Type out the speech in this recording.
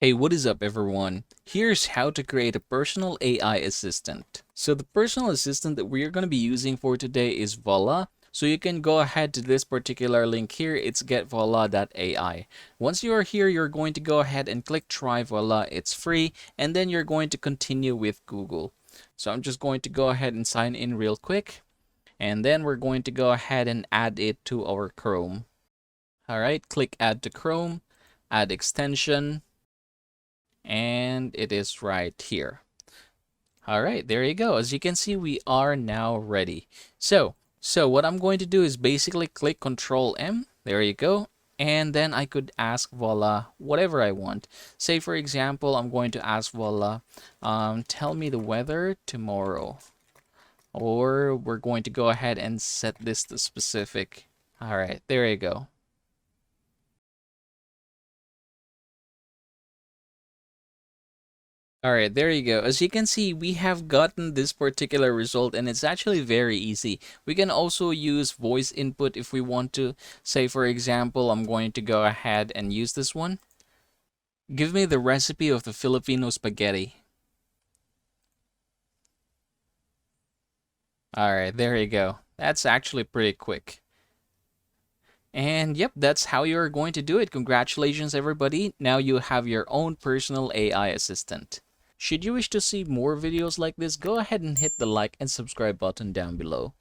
Hey, what is up everyone? Here's how to create a personal AI assistant. So the personal assistant that we're going to be using for today is Voilà. So you can go ahead to this particular link here. It's getvoila.ai. Once you are here, you're going to go ahead and click try Voilà. It's free. And then you're going to continue with Google. So I'm just going to go ahead and sign in real quick. And then we're going to go ahead and add it to our Chrome. All right, click add to Chrome, add extension, and it is right here. All right, there you go. As you can see, we are now ready. So what I'm going to do is basically click Control M. There you go. And then I could ask Voila whatever I want. Say, for example, I'm going to ask Voila, tell me the weather tomorrow. Or we're going to go ahead and set this to specific. All right, there you go. All right, there you go. As you can see, we have gotten this particular result and it's actually very easy. We can also use voice input if we want to. Say, for example, I'm going to go ahead and use this one. Give me the recipe of the Filipino spaghetti. All right, there you go. That's actually pretty quick. And yep, that's how you're going to do it. Congratulations, everybody. Now you have your own personal AI assistant. Should you wish to see more videos like this, go ahead and hit the like and subscribe button down below.